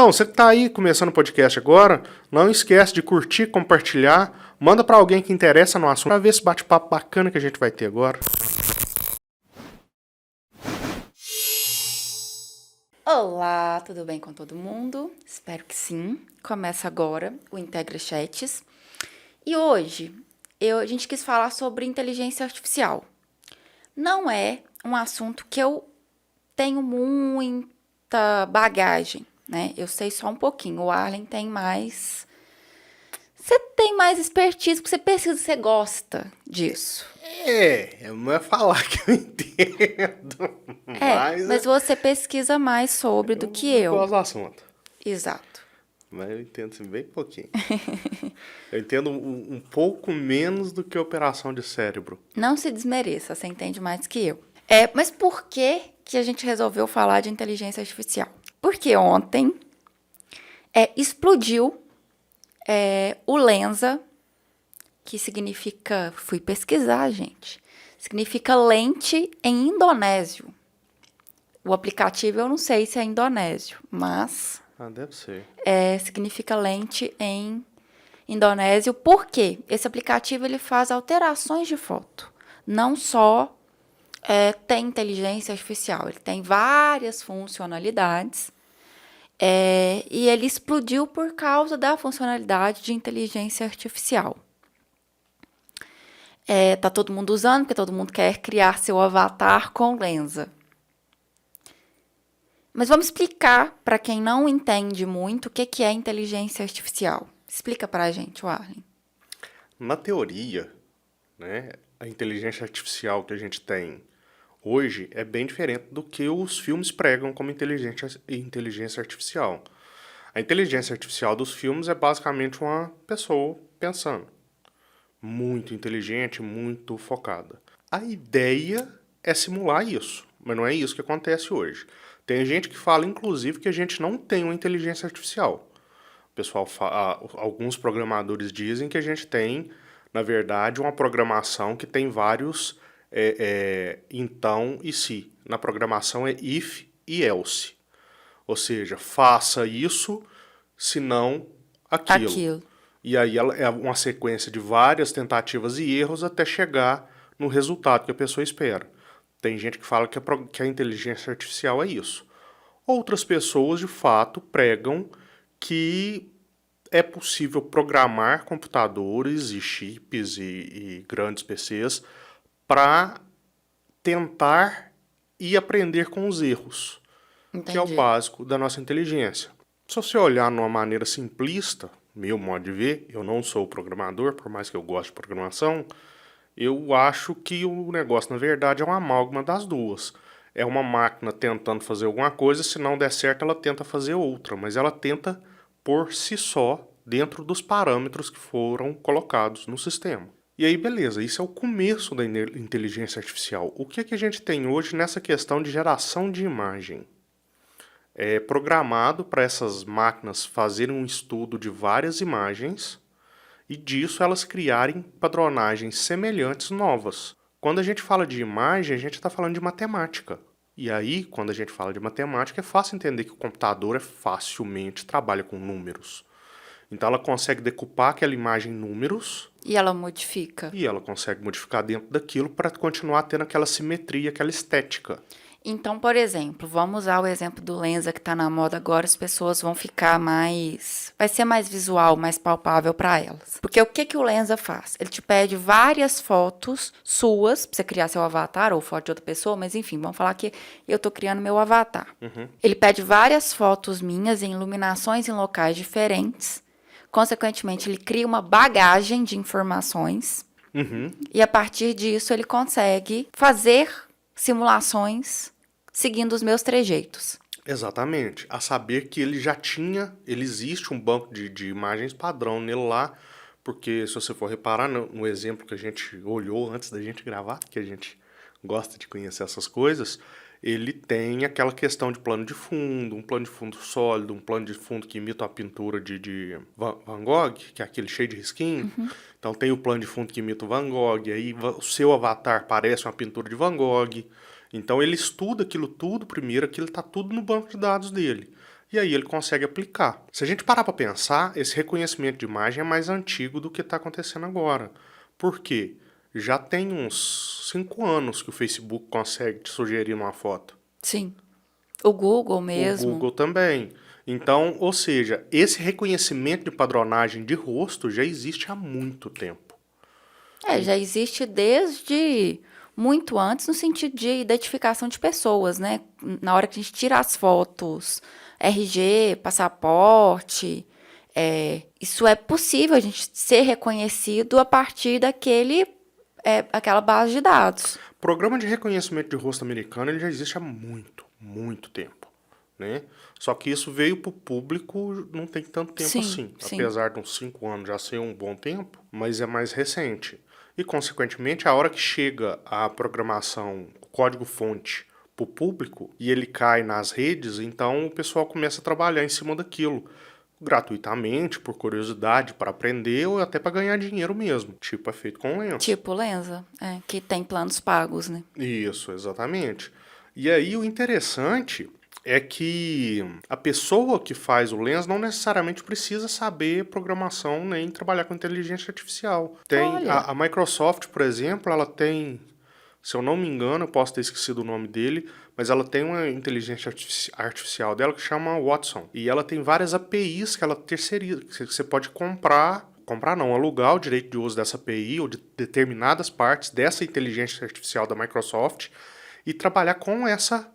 Então, você que está aí começando o podcast agora, não esquece de curtir, compartilhar, manda para alguém que interessa no assunto, para ver esse bate-papo bacana que a gente vai ter agora. Olá, tudo bem com todo mundo? Espero que sim. Começa agora o Integra Chats. E hoje a gente quis falar sobre inteligência artificial. Não é um assunto que eu tenho muita bagagem, né? Eu sei só um pouquinho. O Arlen tem mais. Você tem mais expertise, porque você pesquisa, você gosta disso. Não é falar que eu entendo. Mas você pesquisa mais sobre do que eu. Gosto do assunto. Exato. Mas eu entendo assim, bem pouquinho. Eu entendo um pouco menos do que operação de cérebro. Não se desmereça, você entende mais que eu. Mas por que a gente resolveu falar de inteligência artificial? Porque ontem explodiu o Lensa, que significa... Fui pesquisar, gente. Significa lente em indonésio. O aplicativo eu não sei se é indonésio, mas... Deve ser. Significa lente em indonésio. Por quê? Esse aplicativo ele faz alterações de foto. Não só tem inteligência artificial, ele tem várias funcionalidades. E ele explodiu por causa da funcionalidade de inteligência artificial. Tá todo mundo usando, porque todo mundo quer criar seu avatar com Lensa. Mas vamos explicar para quem não entende muito o que é inteligência artificial. Explica para a gente, Arlen. Na teoria, né, a inteligência artificial que a gente tem hoje é bem diferente do que os filmes pregam como inteligência artificial. A inteligência artificial dos filmes é basicamente uma pessoa pensando. Muito inteligente, muito focada. A ideia é simular isso, mas não é isso que acontece hoje. Tem gente que fala, inclusive, que a gente não tem uma inteligência artificial. O pessoal alguns programadores dizem que a gente tem, na verdade, uma programação que tem vários então e se. Na programação é if e else. Ou seja, faça isso, senão aquilo. E aí ela é uma sequência de várias tentativas e erros até chegar no resultado que a pessoa espera. Tem gente que fala que a inteligência artificial é isso. Outras pessoas, de fato, pregam que é possível programar computadores e chips e grandes PCs para tentar e aprender com os erros, Entendi. que é o básico da nossa inteligência. Se você olhar de uma maneira simplista, meu modo de ver, eu não sou programador, por mais que eu goste de programação, eu acho que o negócio, na verdade, é uma amálgama das duas. É uma máquina tentando fazer alguma coisa, se não der certo, ela tenta fazer outra, mas ela tenta por si só, dentro dos parâmetros que foram colocados no sistema. E aí, beleza, isso é o começo da inteligência artificial. O que a gente tem hoje nessa questão de geração de imagem? É programado para essas máquinas fazerem um estudo de várias imagens e disso elas criarem padronagens semelhantes novas. Quando a gente fala de imagem, a gente está falando de matemática. E aí, quando a gente fala de matemática, é fácil entender que o computador facilmente trabalha com números. Então ela consegue decupar aquela imagem em números. E ela modifica. E ela consegue modificar dentro daquilo para continuar tendo aquela simetria, aquela estética. Então, por exemplo, vamos usar o exemplo do Lensa que está na moda agora, as pessoas vão ficar mais... Vai ser mais visual, mais palpável para elas. Porque o que o Lensa faz? Ele te pede várias fotos suas, para você criar seu avatar ou foto de outra pessoa, mas enfim, vamos falar que eu estou criando meu avatar. Uhum. Ele pede várias fotos minhas em iluminações em locais diferentes. Consequentemente, ele cria uma bagagem de informações. Uhum. E a partir disso, ele consegue fazer simulações seguindo os meus trejeitos. Exatamente. A saber que ele existe um banco de imagens padrão nele lá, porque se você for reparar no exemplo que a gente olhou antes da gente gravar, que a gente gosta de conhecer essas coisas, ele tem aquela questão de plano de fundo, um plano de fundo sólido, um plano de fundo que imita a pintura de Van Gogh, que é aquele cheio de risquinho. Uhum. Então tem o plano de fundo que imita o Van Gogh, aí o seu avatar parece uma pintura de Van Gogh. Então ele estuda aquilo tudo primeiro, aquilo está tudo no banco de dados dele. e aí ele consegue aplicar. Se a gente parar para pensar, esse reconhecimento de imagem é mais antigo do que está acontecendo agora. Por quê? Já tem uns 5 anos que o Facebook consegue te sugerir uma foto. Sim. O Google O mesmo. Google também. Então, ou seja, esse reconhecimento de padronagem de rosto já existe há muito tempo. Já existe desde muito antes no sentido de identificação de pessoas, né? Na hora que a gente tira as fotos, RG, passaporte, isso é possível a gente ser reconhecido a partir aquela base de dados. O programa de reconhecimento de rosto americano ele já existe há muito, muito tempo, né? Só que isso veio para o público não tem tanto tempo Sim, assim. sim. Apesar de uns 5 anos já ser um bom tempo, mas é mais recente. E, consequentemente, a hora que chega a programação, o código-fonte para o público, e ele cai nas redes, então o pessoal começa a trabalhar em cima daquilo. Gratuitamente, por curiosidade, para aprender ou até para ganhar dinheiro mesmo. Tipo, é feito com lenço. Tipo Lensa, que tem planos pagos, né? Isso, exatamente. E aí o interessante é que a pessoa que faz o Lens não necessariamente precisa saber programação nem trabalhar com inteligência artificial. Tem Olha. a Microsoft, por exemplo, ela tem, se eu não me engano, eu posso ter esquecido o nome dele, mas ela tem uma inteligência artificial dela que chama Watson. E ela tem várias APIs que ela terceiriza, que você pode comprar não, alugar o direito de uso dessa API ou de determinadas partes dessa inteligência artificial da Microsoft e trabalhar com essa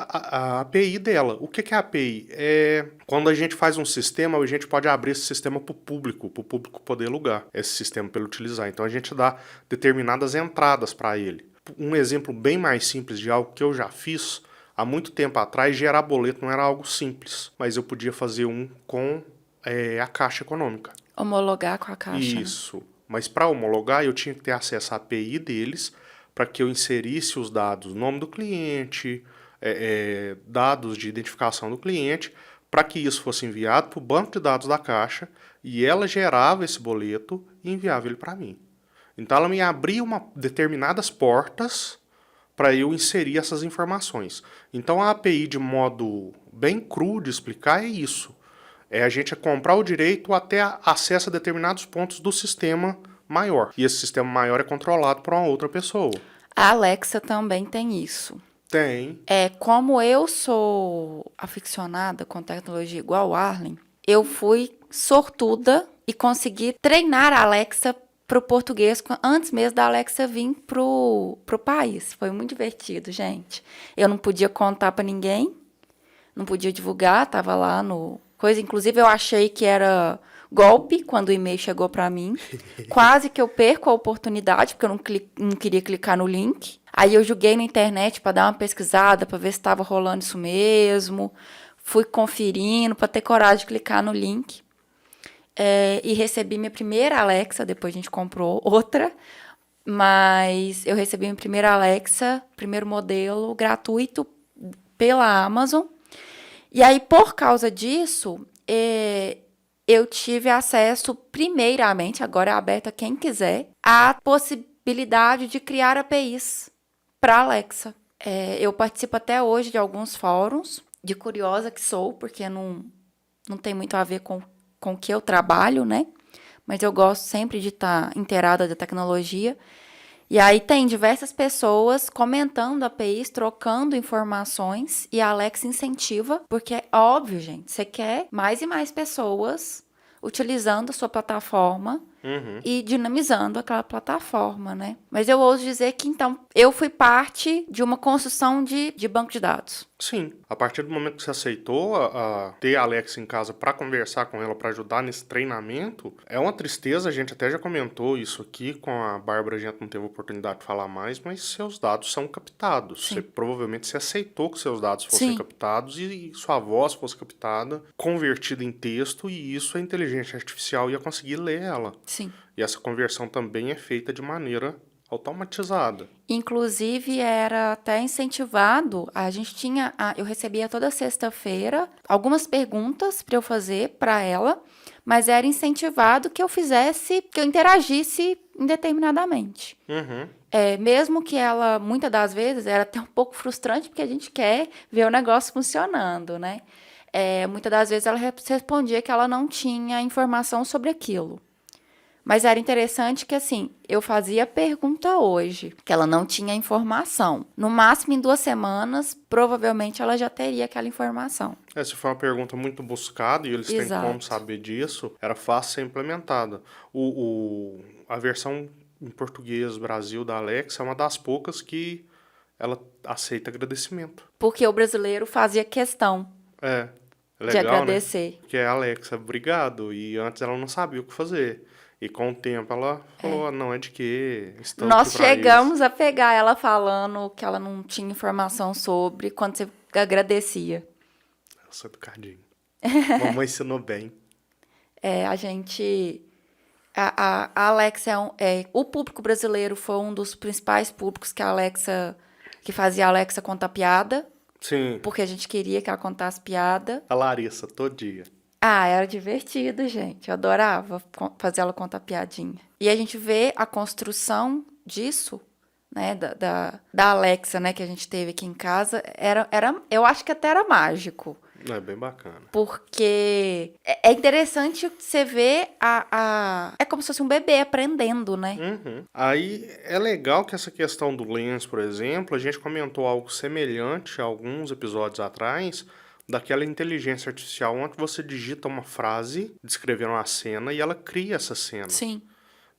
a API dela. O que é a API? É quando a gente faz um sistema, a gente pode abrir esse sistema para o público poder alugar esse sistema para ele utilizar. Então a gente dá determinadas entradas para ele. Um exemplo bem mais simples de algo que eu já fiz há muito tempo atrás, gerar boleto não era algo simples, mas eu podia fazer um com a Caixa Econômica. Homologar com a Caixa. Isso. Né? Mas para homologar, eu tinha que ter acesso à API deles para que eu inserisse os dados, nome do cliente, dados de identificação do cliente, para que isso fosse enviado para o banco de dados da Caixa e ela gerava esse boleto e enviava ele para mim. Então ela me abria determinadas portas para eu inserir essas informações. Então a API, de modo bem cru de explicar, é isso. É a gente comprar o direito até acesso a determinados pontos do sistema maior. E esse sistema maior é controlado por uma outra pessoa. A Alexa também tem isso. Tem. Como eu sou aficionada com tecnologia igual o Arlen, eu fui sortuda e consegui treinar a Alexa pro português antes mesmo da Alexa vir pro país. Foi muito divertido, gente. Eu não podia contar para ninguém, não podia divulgar, tava lá no coisa. Inclusive, eu achei que era golpe quando o e-mail chegou para mim. Quase que eu perco a oportunidade, porque eu não queria clicar no link. Aí eu joguei na internet para dar uma pesquisada, para ver se estava rolando isso mesmo. Fui conferindo para ter coragem de clicar no link. E recebi minha primeira Alexa, depois a gente comprou outra. Mas eu recebi minha primeira Alexa, primeiro modelo, gratuito, pela Amazon. E aí, por causa disso, eu tive acesso, primeiramente, agora é aberto a quem quiser, à possibilidade de criar APIs para Alexa. Eu participo até hoje de alguns fóruns, de curiosa que sou, porque não tem muito a ver com o que eu trabalho, né? Mas eu gosto sempre de estar inteirada da tecnologia. E aí tem diversas pessoas comentando APIs, trocando informações, e a Alexa incentiva, porque é óbvio, gente, você quer mais e mais pessoas utilizando a sua plataforma e dinamizando aquela plataforma, né? Mas eu ouso dizer que, então, eu fui parte de uma construção de banco de dados. Sim. A partir do momento que você aceitou ter a Alexa em casa para conversar com ela, para ajudar nesse treinamento, é uma tristeza, a gente até já comentou isso aqui com a Bárbara, a gente não teve oportunidade de falar mais, mas seus dados são captados. Sim. Provavelmente você aceitou que seus dados fossem captados e sua voz fosse captada, convertida em texto, e isso a inteligência artificial ia conseguir ler ela. Sim. E essa conversão também é feita de maneira automatizada. Inclusive, era até incentivado, eu recebia toda sexta-feira algumas perguntas para eu fazer para ela, mas era incentivado que eu interagisse indeterminadamente. Mesmo que ela, muitas das vezes, era até um pouco frustrante, porque a gente quer ver o negócio funcionando, né? muitas das vezes ela respondia que ela não tinha informação sobre aquilo. Mas era interessante que, assim, eu fazia pergunta hoje, que ela não tinha informação. No máximo, em 2 semanas, provavelmente ela já teria aquela informação. Se for uma pergunta muito buscada e eles têm como Exato. saber disso, era fácil ser implementada. A versão em português Brasil da Alexa é uma das poucas que ela aceita agradecimento. Porque o brasileiro fazia questão É de legal, né? agradecer. Porque é Alexa, obrigado. E antes ela não sabia o que fazer. E com o tempo ela falou, não é de quê, estamos Nós aqui pra chegamos isso. a pegar ela falando que ela não tinha informação sobre quando você agradecia. Nossa, educadinho. Mamãe ensinou bem. A gente. A Alexa o público brasileiro foi um dos principais públicos que fazia a Alexa contar piada, Sim, porque a gente queria que ela contasse piada. a Larissa, todo dia. Era divertido, gente. Eu adorava fazer ela contar piadinha. E a gente vê a construção disso, né, da Alexa, né, que a gente teve aqui em casa. Eu acho que até era mágico. É bem bacana. Porque é interessante você ver É como se fosse um bebê aprendendo, né? Uhum. Aí é legal que essa questão do Lens, por exemplo, a gente comentou algo semelhante há alguns episódios atrás, daquela inteligência artificial onde você digita uma frase descrevendo uma cena e ela cria essa cena. Sim.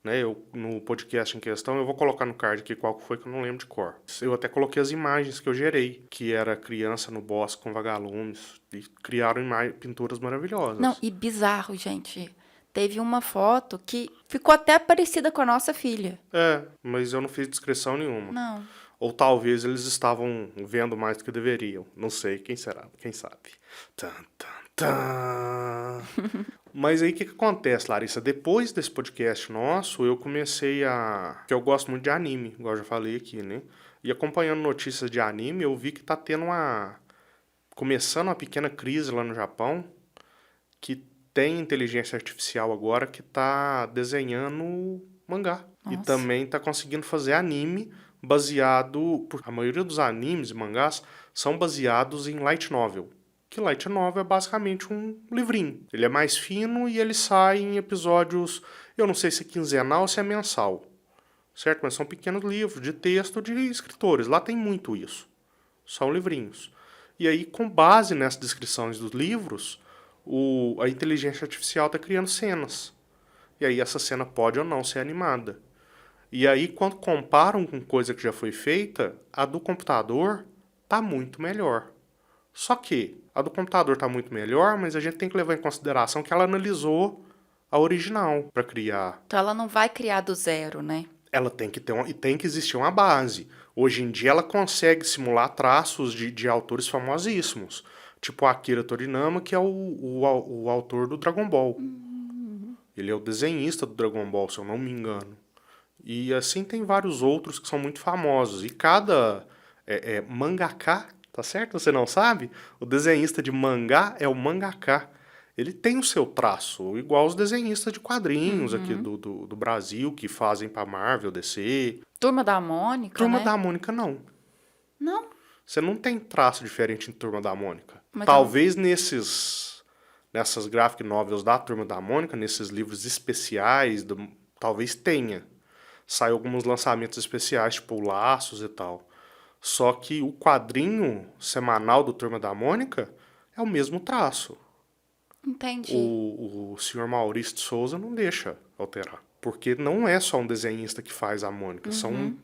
Né, no podcast em questão, eu vou colocar no card aqui qual foi que eu não lembro de cor. Eu até coloquei as imagens que eu gerei, que era criança no bosque com vagalumes, e criaram pinturas maravilhosas. Não, e bizarro, gente. Teve uma foto que ficou até parecida com a nossa filha. Mas eu não fiz descrição nenhuma. Não. Ou talvez eles estavam vendo mais do que deveriam. Não sei, quem será? Quem sabe? Tan, tan, tan. Mas aí o que acontece, Larissa? Depois desse podcast nosso, eu comecei a... que eu gosto muito de anime, igual eu já falei aqui, né? E acompanhando notícias de anime, eu vi que tá tendo começando uma pequena crise lá no Japão, que tem inteligência artificial agora que tá desenhando mangá. Nossa. E também tá conseguindo fazer anime baseado... A maioria dos animes e mangás são baseados em light novel. Que light novel é basicamente um livrinho. Ele é mais fino e ele sai em episódios, eu não sei se é quinzenal ou se é mensal, certo? Mas são pequenos livros de texto de escritores. Lá tem muito isso. São livrinhos. E aí, com base nessas descrições dos livros, a inteligência artificial está criando cenas. E aí essa cena pode ou não ser animada. E aí, quando comparam com coisa que já foi feita, a do computador tá muito melhor. Só que a do computador está muito melhor, mas a gente tem que levar em consideração que ela analisou a original para criar. Então ela não vai criar do zero, né? Ela tem que ter e tem que existir uma base. Hoje em dia ela consegue simular traços de autores famosíssimos, tipo Akira Toriyama, que é o autor do Dragon Ball. Ele é o desenhista do Dragon Ball, se eu não me engano. E assim tem vários outros que são muito famosos. E cada mangaka, tá certo? Você não sabe? O desenhista de mangá é o mangaka. Ele tem o seu traço, igual os desenhistas de quadrinhos aqui do Brasil, que fazem pra Marvel, DC. Turma da Mônica, Turma né? da Mônica, não. Não. Você não tem traço diferente em Turma da Mônica. Mas Talvez nessas graphic novels da Turma da Mônica, nesses livros especiais, talvez tenha. Sai alguns lançamentos especiais, tipo Laços e tal. Só que o quadrinho semanal do Turma da Mônica é o mesmo traço. Entendi. O senhor Maurício de Souza não deixa alterar. Porque não é só um desenhista que faz a Mônica, são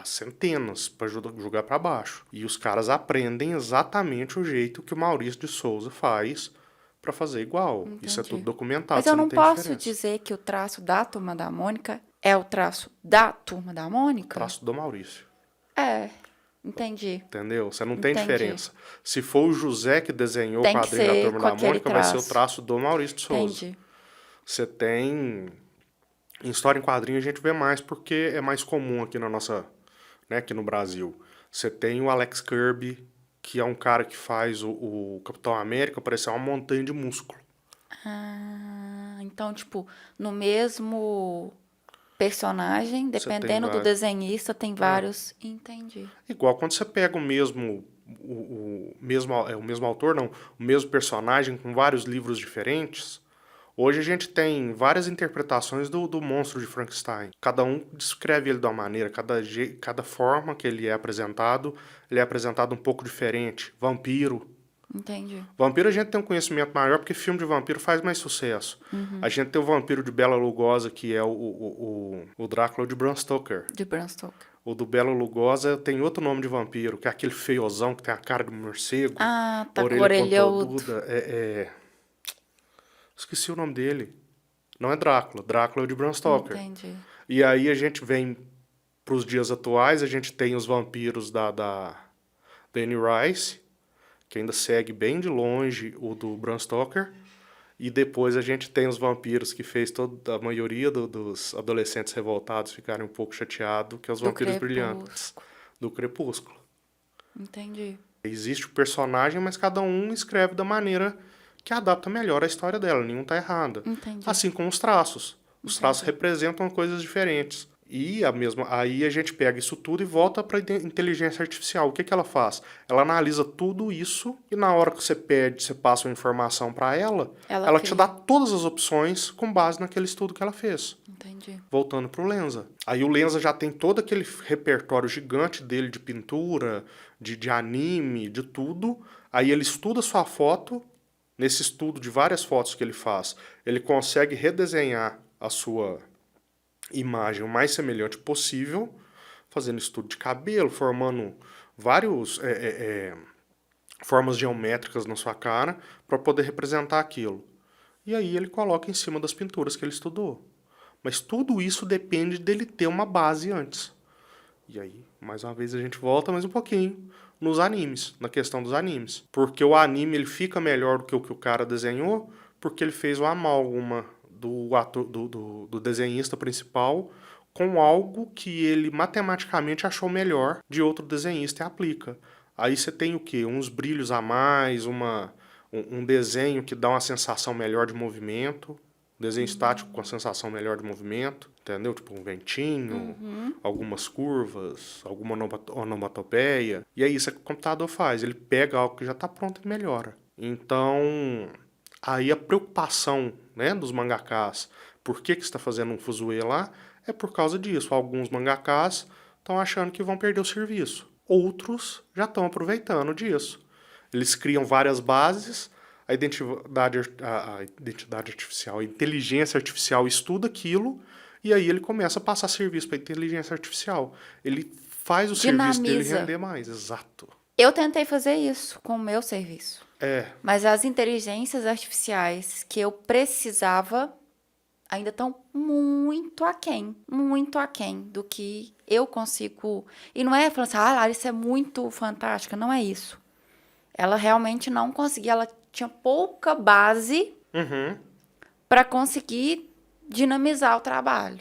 centenas para jogar para baixo. E os caras aprendem exatamente o jeito que o Maurício de Souza faz para fazer igual. Entendi. Isso é tudo documentado. Mas eu não tem posso diferença. dizer que o traço da Turma da Mônica é o traço da Turma da Mônica? Traço do Maurício. Entendi. Entendeu? Você não tem Entendi. diferença. Se for o José que desenhou o Tem que quadrinho da ser Turma com da aquele Mônica, vai ser o traço. traço do Maurício de Souza. Entendi. Você tem... Em história em quadrinho a gente vê mais porque é mais comum aqui na nossa... Né, aqui no Brasil. Você tem o Alex Kirby, que é um cara que faz o Capitão América parecer uma montanha de músculo. Então, tipo, no mesmo personagem, dependendo do vários. desenhista, tem vários. Entendi. Igual quando você pega o mesmo o mesmo autor, não, o mesmo personagem com vários livros diferentes, hoje a gente tem várias interpretações do monstro de Frankenstein. Cada um descreve ele de uma maneira, cada forma que ele é apresentado um pouco diferente. Vampiro. Entendi. Vampiro a gente tem um conhecimento maior porque filme de vampiro faz mais sucesso. A gente tem o vampiro de Bela Lugosi, que é o Drácula de Bram Stoker. De Bram Stoker. O do Bela Lugosi tem outro nome de vampiro, que é aquele feiozão que tem a cara de morcego, Ah, tá com orelha orelhudo. pontuda. Esqueci o nome dele. Não é Drácula. Drácula é o de Bram Stoker. Entendi. E aí a gente vem para os dias atuais, a gente tem os vampiros da Anne Rice, que ainda segue bem de longe o do Bram Stoker. E depois a gente tem os vampiros que fez toda a maioria dos adolescentes revoltados ficarem um pouco chateados, que é os Do vampiros Crepúsculo. brilhantes do Crepúsculo. Entendi. Existe o personagem, mas cada um escreve da maneira que adapta melhor a história dela. Nenhum tá errado. Entendi. Assim como os traços. Os traços representam coisas diferentes. E aí a gente pega isso tudo e volta para a inteligência artificial. O que ela faz? Ela analisa tudo isso e na hora que você pede, você passa uma informação para ela te cria. dá todas as opções com base naquele estudo que ela fez. Entendi. Voltando pro Lenza. Aí o Lenza já tem todo aquele repertório gigante dele de pintura, de anime, de tudo. Aí ele estuda sua foto. Nesse estudo de várias fotos que ele faz, ele consegue redesenhar a sua imagem o mais semelhante possível, fazendo estudo de cabelo, formando vários formas geométricas na sua cara para poder representar aquilo. E aí ele coloca em cima das pinturas que ele estudou. Mas tudo isso depende dele ter uma base antes. E aí, mais uma vez, a gente volta mais um pouquinho nos animes, na questão dos animes. Porque o anime ele fica melhor do que o cara desenhou, porque ele fez o amálgama do desenhista principal com algo que ele matematicamente achou melhor de outro desenhista e aplica. Aí você tem o quê? Uns brilhos a mais, um desenho que dá uma sensação melhor de movimento, desenho estático com a sensação melhor de movimento, entendeu? Tipo um ventinho, algumas curvas, alguma onomatopeia. E é isso que o computador faz, ele pega algo que já está pronto e melhora. Então, aí a preocupação, né, dos mangakás, por que está fazendo um fuzuê lá, é por causa disso. Alguns mangakás estão achando que vão perder o serviço. Outros já estão aproveitando disso. Eles criam várias bases, a identidade artificial, a inteligência artificial estuda aquilo, e aí ele começa a passar serviço para a inteligência artificial. Ele faz o serviço dele render mais, exato. Eu tentei fazer isso com o meu serviço. É, Mas as inteligências artificiais que eu precisava ainda estão muito aquém do que eu consigo. E não é falando assim, Larissa é muito fantástica, não é isso. Ela realmente não conseguia, ela tinha pouca base para conseguir dinamizar o trabalho.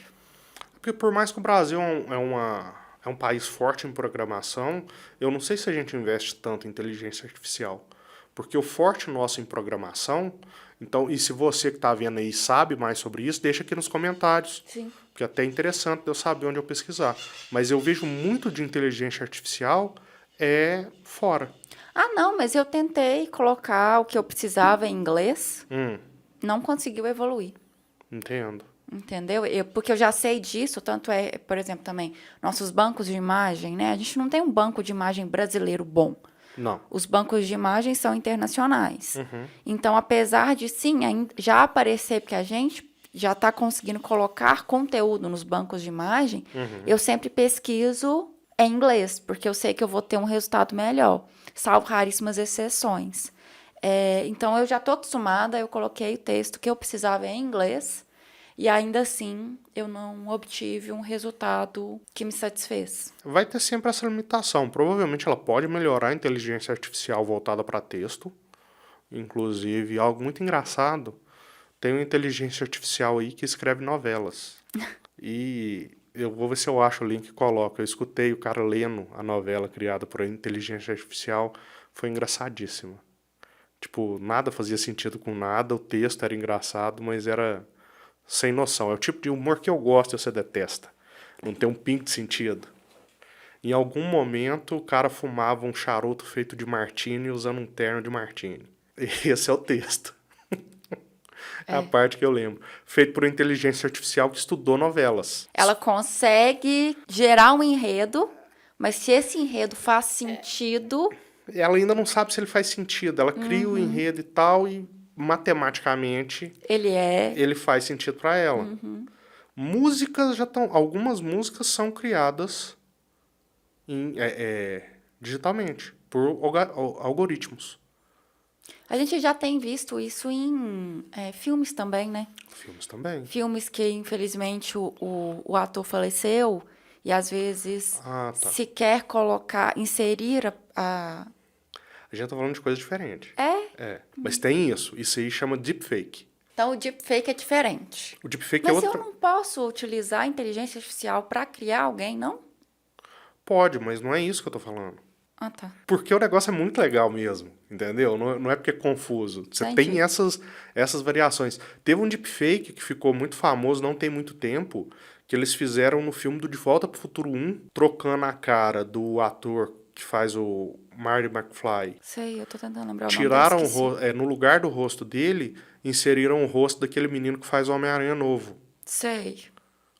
porque por mais que o Brasil é um país forte em programação, eu não sei se a gente investe tanto em inteligência artificial. Porque o forte nosso em programação, então, e se você que está vendo aí sabe mais sobre isso, deixa aqui nos comentários. Sim. Porque é até interessante eu saber onde eu pesquisar. Mas eu vejo muito de inteligência artificial fora. Ah, não, mas eu tentei colocar o que eu precisava em inglês, não conseguiu evoluir. Entendo. Entendeu? Porque eu já sei disso, tanto é, por exemplo, também, nossos bancos de imagem, né? A gente não tem um banco de imagem brasileiro bom. Não. Os bancos de imagem são internacionais. Então, apesar de, sim, já aparecer, porque a gente já está conseguindo colocar conteúdo nos bancos de imagem, eu sempre pesquiso em inglês, porque eu sei que eu vou ter um resultado melhor, salvo raríssimas exceções. Então, eu já estou acostumada, eu coloquei o texto que eu precisava em inglês, e ainda assim, eu não obtive um resultado que me satisfez. Vai ter sempre essa limitação. Provavelmente ela pode melhorar a inteligência artificial voltada para texto. Inclusive, algo muito engraçado, tem uma inteligência artificial aí que escreve novelas. E eu vou ver se eu acho o link e coloco. Eu escutei o cara lendo a novela criada por inteligência artificial. Foi engraçadíssima. Tipo, nada fazia sentido com nada, o texto era engraçado, mas era sem noção. É o tipo de humor que eu gosto e você detesta. Não tem um pingo de sentido. Em algum momento, o cara fumava um charuto feito de martini usando um terno de martini. Esse é o texto. É a É. parte que eu lembro. Feito por inteligência artificial que estudou novelas. Ela consegue gerar um enredo, mas se esse enredo faz sentido, Ela ainda não sabe se ele faz sentido. Ela cria o enredo e tal, e matematicamente ele é. ele faz sentido para ela. Músicas já estão. Algumas músicas são criadas digitalmente por algoritmos. A gente já tem visto isso em filmes também, né? Filmes também. Filmes que, infelizmente, o ator faleceu e às vezes Ah, tá. se quer colocar, inserir a. A gente tá falando de coisa diferente. É? Mas tem isso. Isso aí chama deepfake. Então o deepfake é diferente. O deepfake é Mas outra. eu não posso utilizar a inteligência artificial para criar alguém, não? Pode, mas não é isso que eu tô falando. Ah, tá. Porque o negócio é muito legal mesmo, entendeu? Não é porque é confuso. Você Entendi. tem essas variações. Teve um deepfake que ficou muito famoso não tem muito tempo, que eles fizeram no filme do De Volta pro Futuro 1, trocando a cara do ator que faz o Marty McFly. Sei, eu tô tentando lembrar o nome Tiraram dele, esqueci. no lugar do rosto dele, inseriram o rosto daquele menino que faz o Homem-Aranha novo, Sei.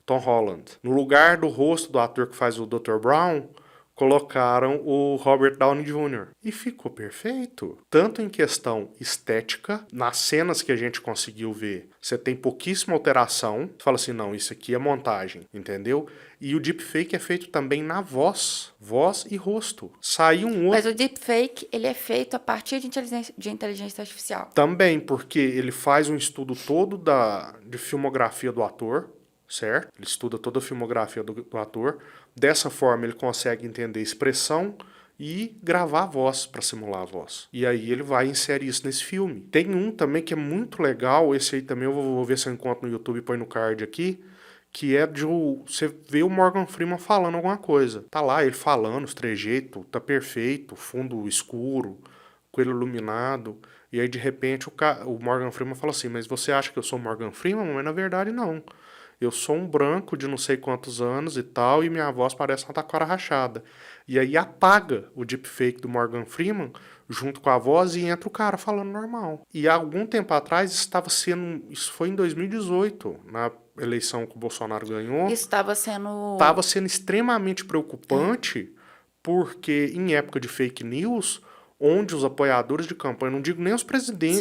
Tom Holland. No lugar do rosto do ator que faz o Dr. Brown, colocaram o Robert Downey Jr. E ficou perfeito. Tanto em questão estética, nas cenas que a gente conseguiu ver, você tem pouquíssima alteração. Você fala assim, não, isso aqui é montagem, entendeu? E o deepfake é feito também na voz. Voz e rosto. Saiu um outro... Mas o deepfake, ele é feito a partir de inteligência artificial. Também, porque ele faz um estudo todo de filmografia do ator, certo? Ele estuda toda a filmografia do ator. Dessa forma, ele consegue entender expressão e gravar a voz para simular a voz. E aí ele vai inserir isso nesse filme. Tem um também que é muito legal, esse aí também eu vou ver se eu encontro no YouTube e põe no card aqui, que é de você vê o Morgan Freeman falando alguma coisa. Tá lá ele falando, os trejeitos, tá perfeito, fundo escuro, coelho iluminado. E aí de repente o Morgan Freeman fala assim, mas você acha que eu sou o Morgan Freeman? Mas na verdade não. Eu sou um branco de não sei quantos anos e tal, e minha voz parece uma taquara rachada. E aí apaga o deepfake do Morgan Freeman junto com a voz e entra o cara falando normal. E há algum tempo atrás isso foi em 2018, na eleição que o Bolsonaro ganhou, Isso estava sendo... estava sendo extremamente preocupante, porque em época de fake news, onde os apoiadores de campanha, não digo nem os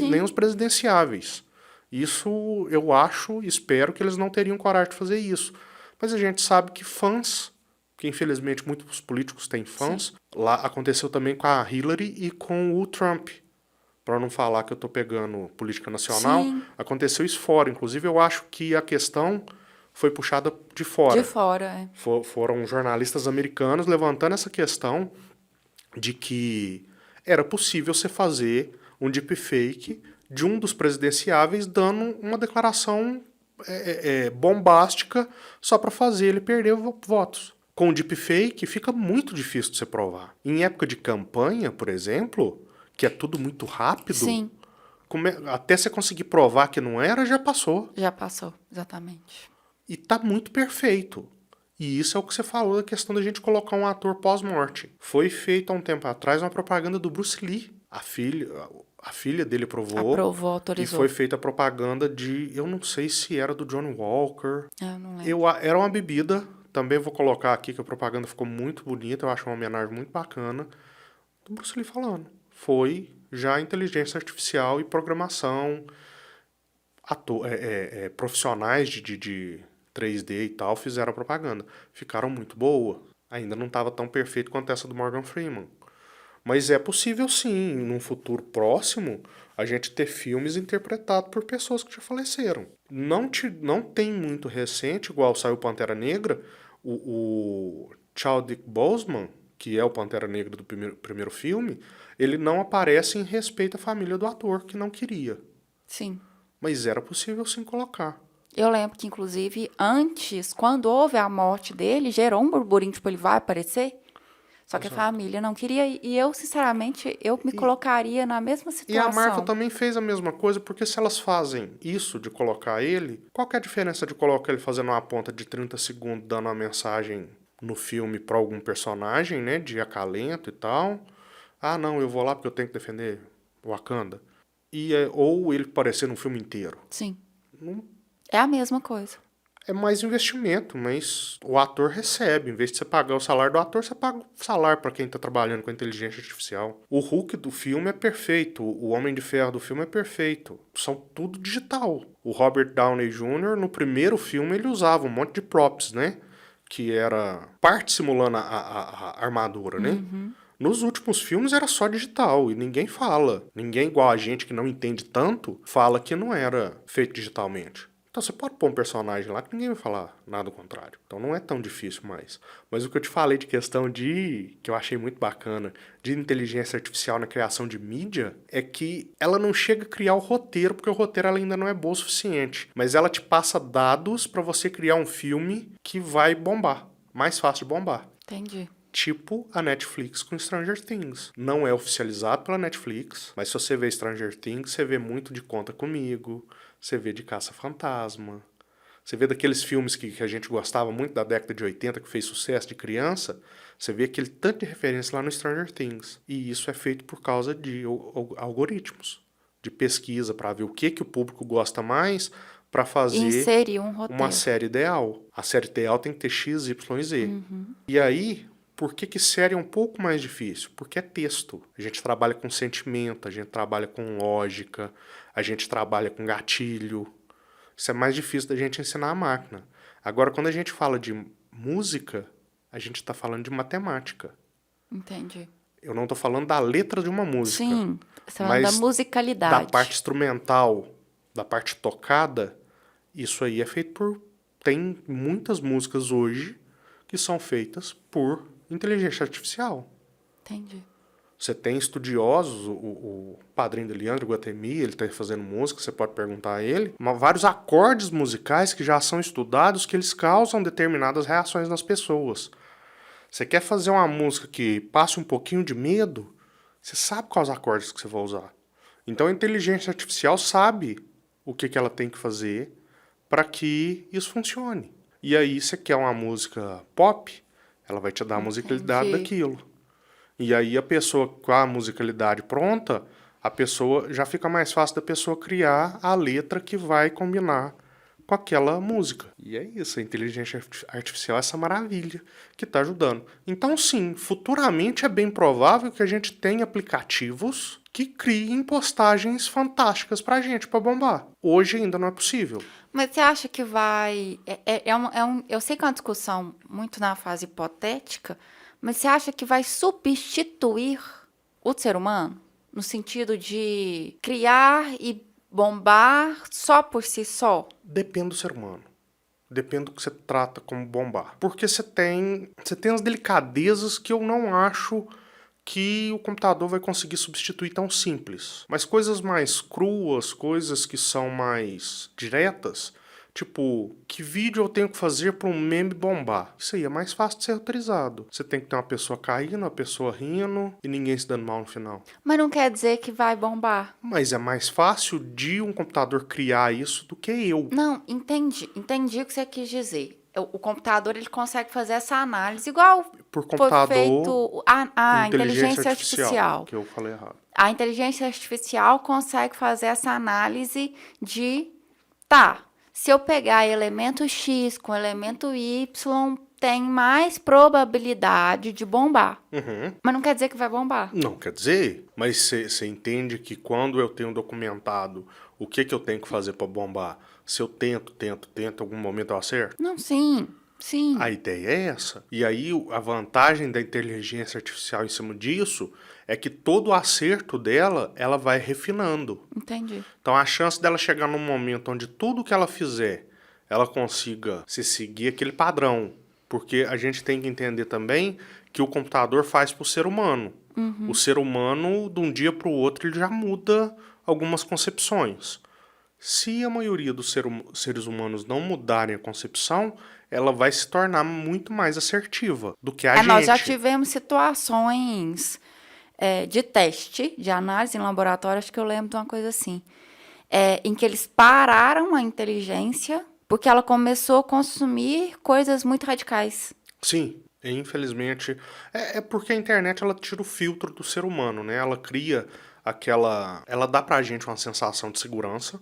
nem os presidenciáveis, isso eu acho, espero que eles não teriam coragem de fazer isso. Mas a gente sabe que fãs, que infelizmente muitos políticos têm fãs, lá aconteceu também com a Hillary e com o Trump. Para não falar que eu estou pegando política nacional, aconteceu isso fora. Inclusive eu acho que a questão foi puxada de fora. De fora, Foram jornalistas americanos levantando essa questão de que era possível você fazer um deepfake de um dos presidenciáveis dando uma declaração bombástica só para fazer ele perder votos. Com o deepfake fica muito difícil de você provar. Em época de campanha, por exemplo, que é tudo muito rápido, Sim. Até você conseguir provar que não era, já passou. Já passou, exatamente. E tá muito perfeito. E isso é o que você falou da questão da gente colocar um ator pós-morte. Foi feito há um tempo atrás uma propaganda do Bruce Lee. A filha dele Aprovou, autorizou. E foi feita a propaganda de... Eu não sei se era do Johnny Walker. Eu não lembro. Era uma bebida. Também vou colocar aqui que a propaganda ficou muito bonita. Eu acho uma homenagem muito bacana. Do Bruce Lee falando. Foi já inteligência artificial e programação. Profissionais de 3D e tal fizeram a propaganda. Ficaram muito boa. Ainda não estava tão perfeito quanto essa do Morgan Freeman. Mas é possível sim, num futuro próximo, a gente ter filmes interpretados por pessoas que já faleceram. Não tem muito recente, igual saiu Pantera Negra, o Chadwick Boseman, que é o Pantera Negra do primeiro filme, ele não aparece em respeito à família do ator, que não queria. Sim. Mas era possível sim colocar. Eu lembro que, inclusive, antes, quando houve a morte dele, gerou um burburinho, tipo, ele vai aparecer? Só que a família não queria, e eu, sinceramente, eu me colocaria na mesma situação. E a Marvel também fez a mesma coisa, porque se elas fazem isso de colocar ele, qual que é a diferença de colocar ele fazendo uma ponta de 30 segundos dando uma mensagem no filme para algum personagem, né, de acalento e tal. Ah, não, eu vou lá porque eu tenho que defender Wakanda. Ou ele aparecer no filme inteiro. Sim. Não. É a mesma coisa. É mais investimento, mas o ator recebe. Em vez de você pagar o salário do ator, você paga o salário para quem está trabalhando com a inteligência artificial. O Hulk do filme é perfeito. O Homem de Ferro do filme é perfeito. São tudo digital. O Robert Downey Jr., no primeiro filme, ele usava um monte de props, né? Que era parte simulando a armadura, né? Nos últimos filmes era só digital e ninguém fala. Ninguém, igual a gente que não entende tanto, fala que não era feito digitalmente. Então você pode pôr um personagem lá que ninguém vai falar nada do contrário. Então não é tão difícil mais. Mas o que eu te falei de questão que eu achei muito bacana, de inteligência artificial na criação de mídia, é que ela não chega a criar o roteiro, porque o roteiro ela ainda não é bom o suficiente. Mas ela te passa dados para você criar um filme que vai bombar. Mais fácil de bombar. Entendi. Tipo a Netflix com Stranger Things. Não é oficializado pela Netflix, mas se você vê Stranger Things, você vê muito de Conta Comigo, você vê de Caça-Fantasma, você vê daqueles filmes que a gente gostava muito da década de 80, que fez sucesso de criança, você vê aquele tanto de referência lá no Stranger Things. E isso é feito por causa de algoritmos, de pesquisa para ver o que o público gosta mais para fazer Inserir um roteiro. uma série ideal. A série ideal tem que ter X, Y e Z. E aí, por que série é um pouco mais difícil? Porque é texto. A gente trabalha com sentimento, a gente trabalha com lógica, a gente trabalha com gatilho. Isso é mais difícil da gente ensinar a máquina. Agora, quando a gente fala de música, a gente está falando de matemática. Entendi. Eu não estou falando da letra de uma música. Sim, você tá falando da musicalidade. Da parte instrumental, da parte tocada, isso aí é feito por... Tem muitas músicas hoje que são feitas por inteligência artificial. Entendi. Você tem estudiosos, o padrinho do Leandro Guatemi, ele está fazendo música, você pode perguntar a ele, mas vários acordes musicais que já são estudados que eles causam determinadas reações nas pessoas. Você quer fazer uma música que passe um pouquinho de medo, você sabe quais acordes que você vai usar. Então a inteligência artificial sabe o que ela tem que fazer para que isso funcione. E aí você quer uma música pop, ela vai te dar a musicalidade daquilo. E aí a pessoa, com a musicalidade pronta, a pessoa já fica mais fácil da pessoa criar a letra que vai combinar com aquela música. E é isso, a inteligência artificial é essa maravilha que está ajudando. Então sim, futuramente é bem provável que a gente tenha aplicativos que criem postagens fantásticas pra gente, pra bombar. Hoje ainda não é possível. Mas você acha que vai... eu sei que é uma discussão muito na fase hipotética, mas você acha que vai substituir o ser humano? No sentido de criar e bombar só por si só? Depende do ser humano. Depende do que você trata como bombar. Porque você tem as delicadezas que eu não acho que o computador vai conseguir substituir tão simples. Mas coisas mais cruas, coisas que são mais diretas, tipo, que vídeo eu tenho que fazer para um meme bombar? Isso aí é mais fácil de ser autorizado. Você tem que ter uma pessoa caindo, uma pessoa rindo e ninguém se dando mal no final. Mas não quer dizer que vai bombar. Mas é mais fácil de um computador criar isso do que eu. Não, entendi o que você quis dizer. O computador ele consegue fazer essa análise igual Por computador, foi feito a inteligência artificial. Que eu falei errado. A inteligência artificial consegue fazer essa análise de se eu pegar elemento X com elemento Y, tem mais probabilidade de bombar. Mas não quer dizer que vai bombar. Não quer dizer, mas você entende que quando eu tenho documentado o que eu tenho que fazer para bombar, se eu tento, em algum momento eu acerto? Não, sim. A ideia é essa. E aí a vantagem da inteligência artificial em cima disso é que todo acerto dela, ela vai refinando. Entendi. Então a chance dela chegar num momento onde tudo que ela fizer, ela consiga se seguir aquele padrão. Porque a gente tem que entender também que o computador faz para o ser humano. O ser humano, de um dia para o outro, ele já muda algumas concepções. Se a maioria dos seres humanos não mudarem a concepção, ela vai se tornar muito mais assertiva do que a gente. Nós já tivemos situações de teste, de análise em laboratório, acho que eu lembro de uma coisa assim, em que eles pararam a inteligência porque ela começou a consumir coisas muito radicais. Sim. E, infelizmente, é porque a internet ela tira o filtro do ser humano, né? Ela cria ela dá pra gente uma sensação de segurança,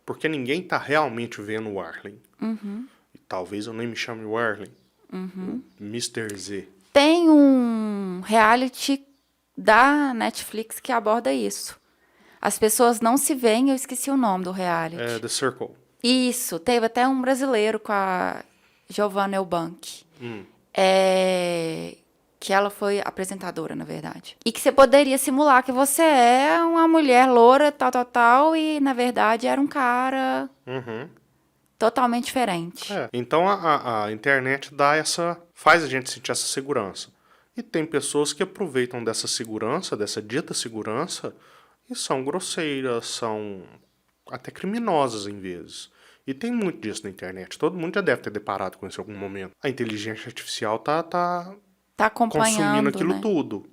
porque ninguém tá realmente vendo o Arlen. E talvez eu nem me chame o Arlen, o Mister Z. Tem um reality da Netflix que aborda isso. As pessoas não se veem, eu esqueci o nome do reality. The Circle. Isso, teve até um brasileiro com a Giovanna Eubank. Que ela foi apresentadora, na verdade. E que você poderia simular que você é uma mulher loura, tal, tal, tal, e na verdade era um cara totalmente diferente. Então a internet faz a gente sentir essa segurança. E tem pessoas que aproveitam dessa segurança, dessa dita segurança, e são grosseiras, são até criminosas em vezes. E tem muito disso na internet. Todo mundo já deve ter deparado com isso em algum momento. A inteligência artificial tá Tá consumindo acompanhando, aquilo né? tudo.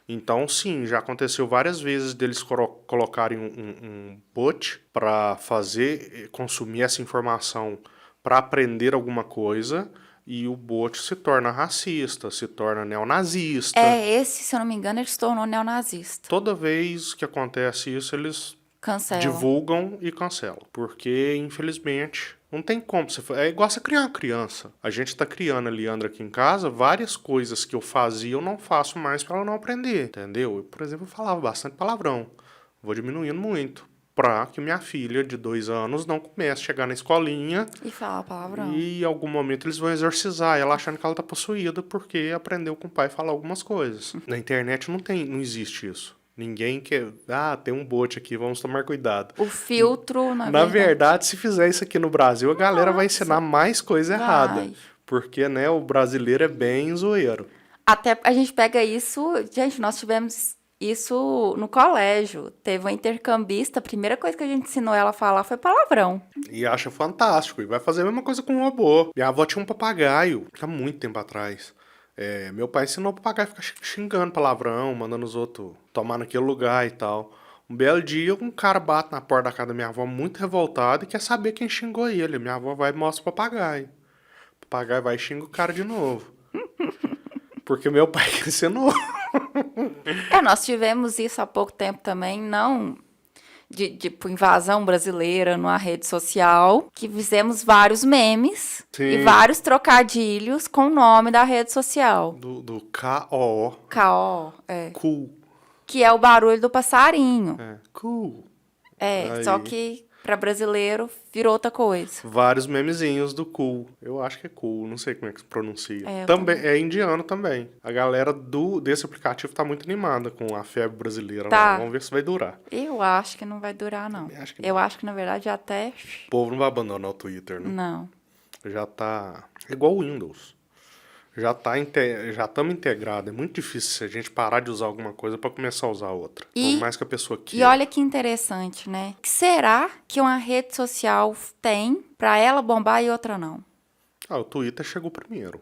Então, sim, já aconteceu várias vezes deles colocarem um bot para consumir essa informação para aprender alguma coisa, e o bot se torna racista, se torna neonazista. Esse, se eu não me engano, ele se tornou neonazista. Toda vez que acontece isso, eles Cancela. divulgam e cancelam. Porque, infelizmente, não tem como. É igual você criar uma criança. A gente tá criando a Leandra aqui em casa, várias coisas que eu fazia eu não faço mais para ela não aprender, entendeu? Eu, por exemplo, eu falava bastante palavrão. Vou diminuindo muito. Pra que minha filha de 2 anos não comece a chegar na escolinha E falar palavrão. e em algum momento eles vão exorcizar ela achando que ela tá possuída porque aprendeu com o pai falar algumas coisas. Na internet não existe isso. Ninguém quer. Tem um bot aqui, vamos tomar cuidado. O filtro, Na verdade, se fizer isso aqui no Brasil, a galera vai Nossa. ensinar mais coisa errada. Vai. Porque, né, o brasileiro é bem zoeiro. Até a gente pega isso. Gente, nós tivemos isso no colégio. Teve uma intercambista, a primeira coisa que a gente ensinou ela a falar foi palavrão. E acha fantástico. E vai fazer a mesma coisa com o robô. Minha avó tinha um papagaio, há muito tempo atrás. Meu pai ensinou o papagaio a ficar xingando palavrão, mandando os outros tomar naquele lugar e tal. Um belo dia, um cara bate na porta da casa da minha avó muito revoltado e quer saber quem xingou ele. Minha avó vai e mostra o papagaio. O papagaio vai e xinga o cara de novo. Porque meu pai que ensinou. Nós tivemos isso há pouco tempo também, não de invasão brasileira numa rede social, que fizemos vários memes Sim. e vários trocadilhos com o nome da rede social. Do K-O-O. K.O. Cool. Que é o barulho do passarinho. Cool. Só que para brasileiro virou outra coisa. Vários memezinhos do cool. Eu acho que é cool, não sei como é que se pronuncia. Eu Também é indiano também. A galera desse aplicativo tá muito animada com a febre brasileira. Tá. Lá. Vamos ver se vai durar. Eu acho que não vai durar, não. Acho que não. Eu acho que, na verdade, até... O povo não vai abandonar o Twitter, né? Não. Já tá igual o Windows. Já estamos integrados. É muito difícil se a gente parar de usar alguma coisa para começar a usar outra. Por mais que a pessoa queira. E olha que interessante, né? O que será que uma rede social tem para ela bombar e outra não? O Twitter chegou primeiro.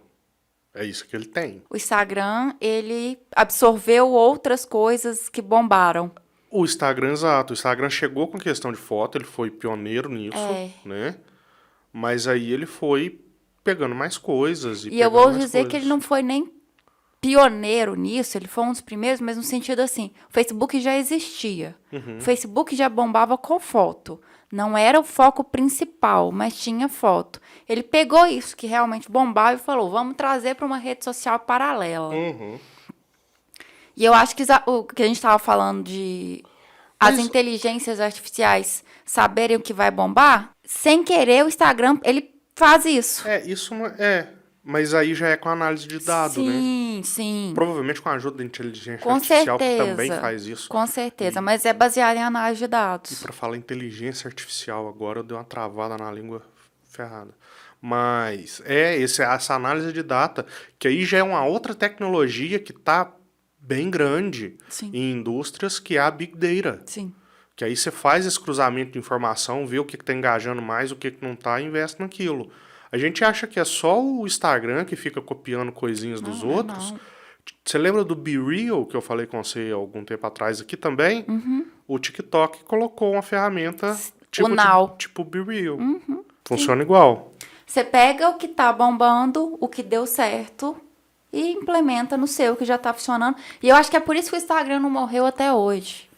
É isso que ele tem. O Instagram, ele absorveu outras coisas que bombaram. O Instagram, exato. O Instagram chegou com questão de foto, ele foi pioneiro nisso, né? Mas aí ele foi pegando mais coisas. E eu vou dizer que ele não foi nem pioneiro nisso, ele foi um dos primeiros, mas no sentido assim, o Facebook já existia. O Facebook já bombava com foto. Não era o foco principal, mas tinha foto. Ele pegou isso que realmente bombava e falou, vamos trazer para uma rede social paralela. E eu acho que o que a gente estava falando de as inteligências artificiais saberem o que vai bombar, sem querer o Instagram, ele faz isso. Isso não mas aí já é com análise de dados, né? Sim. Provavelmente com a ajuda da inteligência Com artificial, certeza. que também faz isso. Com certeza, mas é baseado em análise de E dados. para falar inteligência artificial agora, eu dei uma travada na língua ferrada. Mas essa análise de data, que aí já é uma outra tecnologia que está bem grande em indústrias, que é a Big Data. Sim. Que aí você faz esse cruzamento de informação, vê o que está engajando mais, o que não está, e investe naquilo. A gente acha que é só o Instagram que fica copiando coisinhas dos outros. Não. Você lembra do Be Real, que eu falei com você há algum tempo atrás aqui também? O TikTok colocou uma ferramenta tipo Be Real. Funciona igual. Você pega o que tá bombando, o que deu certo e implementa no seu, que já tá funcionando. E eu acho que é por isso que o Instagram não morreu até hoje.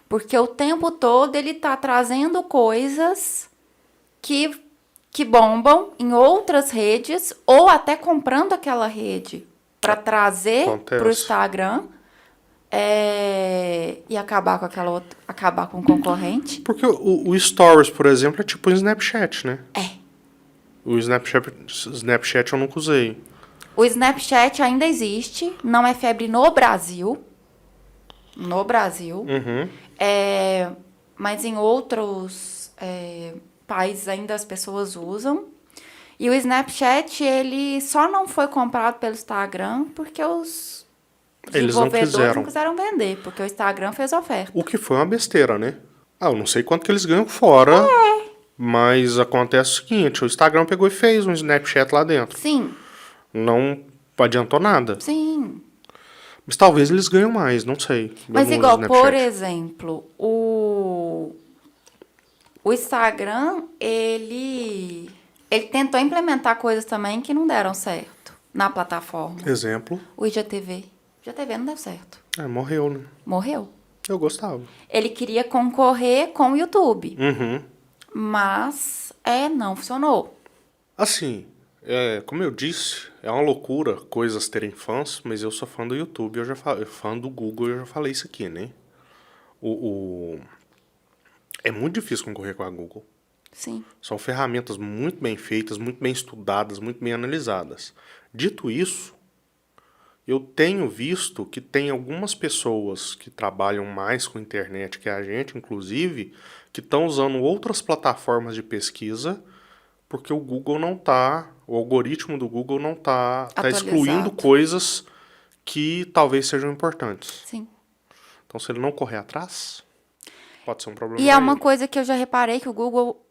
Porque o tempo todo ele tá trazendo coisas que bombam em outras redes, ou até comprando aquela rede para trazer pro Instagram e acabar com aquela outra, acabar com o concorrente. Porque o Stories, por exemplo, é tipo um Snapchat, né? É. O Snapchat eu nunca usei. O Snapchat ainda existe, não é febre no Brasil. No Brasil. Uhum. Mas em outros países ainda as pessoas usam. E o Snapchat, ele só não foi comprado pelo Instagram porque os desenvolvedores não quiseram vender, porque o Instagram fez oferta. O que foi uma besteira, né? Eu não sei quanto que eles ganham fora, mas acontece o seguinte, o Instagram pegou e fez um Snapchat lá dentro. Sim. Não adiantou nada. Sim. Mas talvez eles ganham mais, não sei. Mas igual, por exemplo, o Instagram, ele tentou implementar coisas também que não deram certo na plataforma. Exemplo? O IGTV. O IGTV não deu certo. Morreu, né? Morreu. Eu gostava. Ele queria concorrer com o YouTube. Uhum. Mas, não funcionou. Assim, como eu disse, é uma loucura coisas terem fãs, mas eu sou fã do YouTube, fã do Google, eu já falei isso aqui, né? É muito difícil concorrer com a Google. Sim. São ferramentas muito bem feitas, muito bem estudadas, muito bem analisadas. Dito isso, eu tenho visto que tem algumas pessoas que trabalham mais com internet que a gente, inclusive, que estão usando outras plataformas de pesquisa, porque o Google não está, o algoritmo do Google não está excluindo coisas que talvez sejam importantes. Sim. Então, se ele não correr atrás, pode ser um problema. E é uma coisa que eu já reparei que o Google,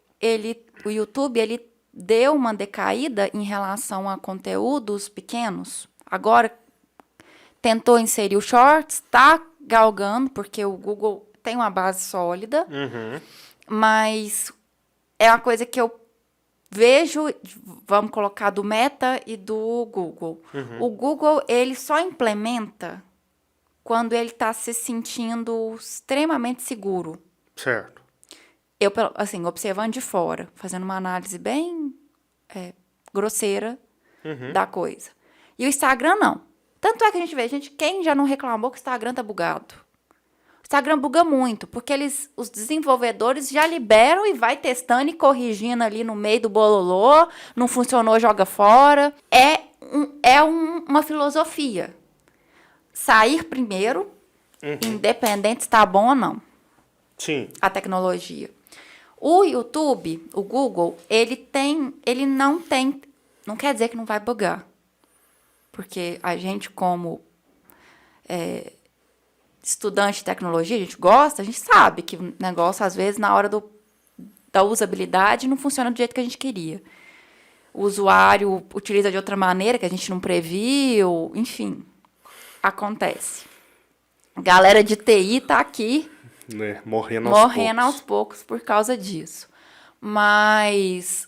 o YouTube, ele deu uma decaída em relação a conteúdos pequenos. Agora, tentou inserir o Shorts, está galgando, porque o Google tem uma base sólida, mas é uma coisa que eu vejo, vamos colocar, do Meta e do Google. O Google, ele só implementa quando ele está se sentindo extremamente seguro. Certo. Eu, assim, observando de fora, fazendo uma análise bem grosseira da coisa. E o Instagram, não. Tanto é que a gente vê, quem já não reclamou que o Instagram tá bugado? O Instagram buga muito, porque os desenvolvedores já liberam e vai testando e corrigindo ali no meio do bololô, não funcionou, joga fora. Uma filosofia. Sair primeiro, independente se tá bom ou não. Sim. A tecnologia. O YouTube, o Google, ele não tem, não quer dizer que não vai bugar. Porque a gente, como estudante de tecnologia, a gente gosta, a gente sabe que o negócio, às vezes, na hora da usabilidade, não funciona do jeito que a gente queria. O usuário utiliza de outra maneira, que a gente não previu, enfim, acontece. Galera de TI tá aqui morrendo aos poucos por causa disso. Mas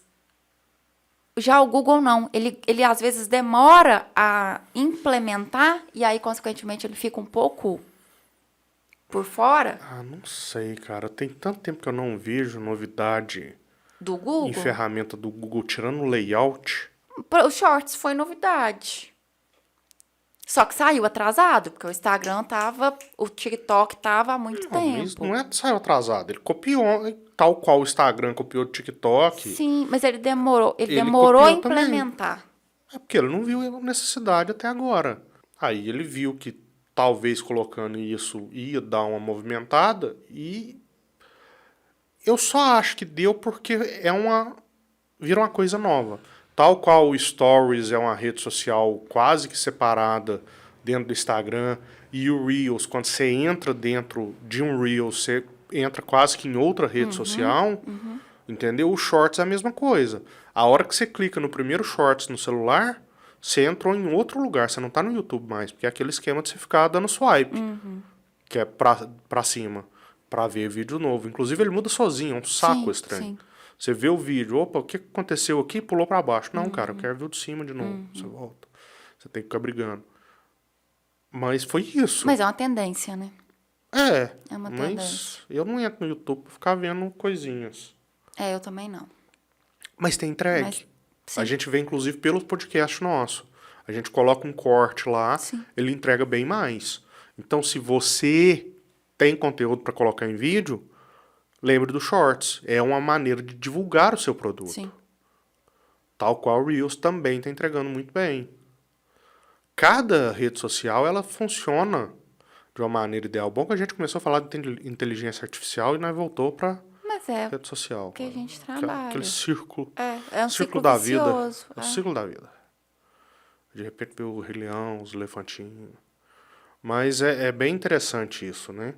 já o Google não. Ele às vezes demora a implementar e aí, consequentemente, ele fica um pouco por fora. Não sei, cara. Tem tanto tempo que eu não vejo novidade do Google? Em ferramenta do Google, tirando o layout. O Shorts foi novidade. Só que saiu atrasado, porque o Instagram o TikTok tava há muito tempo. Mas não é que saiu atrasado, ele copiou, tal qual o Instagram copiou o TikTok. Sim, mas ele demorou a implementar. Também. É porque ele não viu necessidade até agora. Aí ele viu que talvez colocando isso ia dar uma movimentada e eu só acho que deu porque vira uma coisa nova. Tal qual o Stories é uma rede social quase que separada dentro do Instagram, e o Reels, quando você entra dentro de um Reels, você entra quase que em outra rede social, entendeu? O Shorts é a mesma coisa. A hora que você clica no primeiro Shorts no celular, você entrou em outro lugar, você não está no YouTube mais, porque é aquele esquema de você ficar dando swipe, que é pra cima, pra ver vídeo novo. Inclusive ele muda sozinho, é um saco estranho. Sim. Você vê o vídeo, opa, o que aconteceu aqui? Pulou pra baixo. Não, cara, eu quero ver o de cima de novo. Você volta. Você tem que ficar brigando. Mas foi isso. Mas é uma tendência, né? É uma tendência. Mas eu não entro no YouTube pra ficar vendo coisinhas. Eu também não. Mas tem entregue. Mas, sim. A gente vê, inclusive, pelo podcast nosso. A gente coloca um corte lá, Sim. ele entrega bem mais. Então, se você tem conteúdo para colocar em vídeo, lembre do Shorts. É uma maneira de divulgar o seu produto. Sim. Tal qual o Reels também está entregando muito bem. Cada rede social, ela funciona de uma maneira ideal. Bom que a gente começou a falar de inteligência artificial e nós voltou para Mas é rede social. que a gente trabalha. Aquele círculo. É um círculo ciclo da vicioso. vida. É o ciclo da vida. De repente vê o Rei Leão, os elefantinhos. Mas é bem interessante isso, né?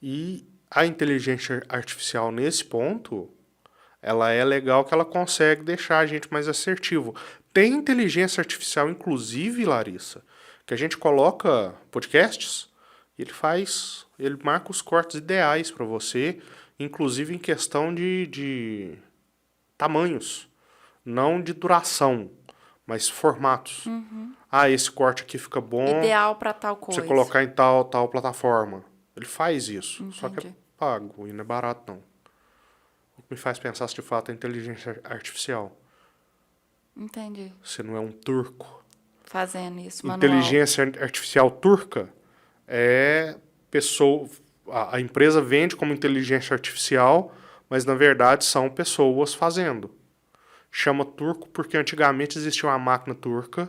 E a inteligência artificial nesse ponto, ela é legal que ela consegue deixar a gente mais assertivo. Tem inteligência artificial, inclusive, Larissa, que a gente coloca podcasts e ele marca os cortes ideais para você, inclusive em questão de tamanhos, não de duração, mas formatos. Esse corte aqui fica bom. Ideal para tal Pra coisa. você colocar em tal plataforma. Ele faz isso. Só que é Entendi. pago e não é barato, não. O que me faz pensar se de fato é inteligência artificial. Entendi. Se não é um turco. Fazendo isso, manual. Inteligência artificial turca é pessoa. A empresa vende como inteligência artificial, mas na verdade são pessoas fazendo. Chama turco porque antigamente existia uma máquina turca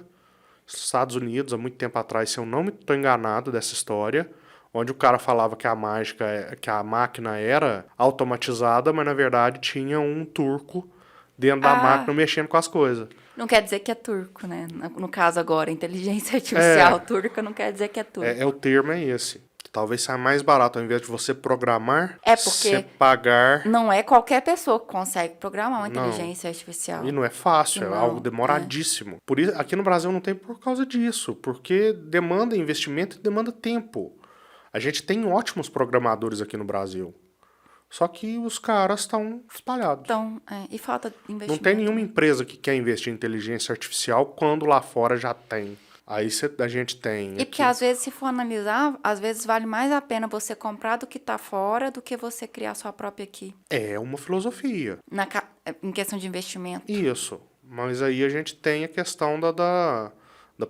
nos Estados Unidos, há muito tempo atrás, se eu não me estou enganado dessa história, onde o cara falava que que a máquina era automatizada, mas na verdade tinha um turco dentro da máquina mexendo com as coisas. Não quer dizer que é turco, né? No caso agora, inteligência artificial turca não quer dizer que é turco. O termo é esse. Talvez saia mais barato, ao invés de você programar, É porque você pagar. não é qualquer pessoa que consegue programar uma Não. inteligência artificial. E não é fácil, é Não, algo demoradíssimo. Por isso, aqui no Brasil não tem por causa disso, porque demanda investimento e demanda tempo. A gente tem ótimos programadores aqui no Brasil. Só que os caras estão espalhados. Então, e falta investimento. Não tem nenhuma empresa que quer investir em inteligência artificial quando lá fora já tem. Aí a gente tem. E porque às vezes, se for analisar, às vezes vale mais a pena você comprar do que tá fora do que você criar sua própria aqui. É uma filosofia. Em questão de investimento. Isso. Mas aí a gente tem a questão da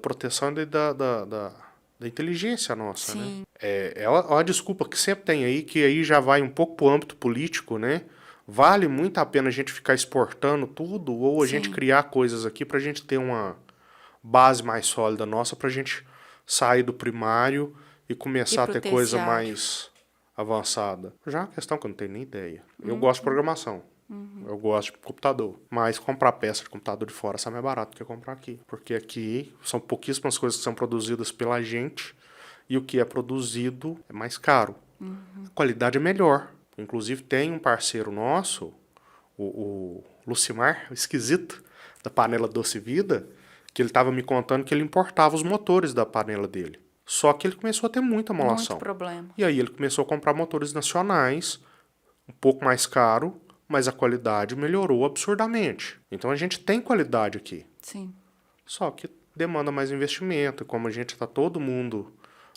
proteção e da inteligência nossa, Sim. né? É uma desculpa que sempre tem aí, que aí já vai um pouco pro âmbito político, né? Vale muito a pena a gente ficar exportando tudo ou a gente criar coisas aqui pra gente ter uma base mais sólida nossa, pra gente sair do primário e começar a ter coisa mais avançada. Já é uma questão que eu não tenho nem ideia. Eu gosto de programação. Eu gosto de computador. Mas comprar peça de computador de fora sai mais barato do que comprar aqui. Porque aqui são pouquíssimas coisas que são produzidas pela gente e o que é produzido é mais caro. A qualidade é melhor. Inclusive tem um parceiro nosso, o Lucimar, o esquisito, da panela Doce Vida, que ele estava me contando que ele importava os motores da panela dele. Só que ele começou a ter muita amolação. Muito problema. E aí ele começou a comprar motores nacionais, um pouco mais caro, mas a qualidade melhorou absurdamente. Então a gente tem qualidade aqui. Sim. Só que demanda mais investimento. E como a gente está todo mundo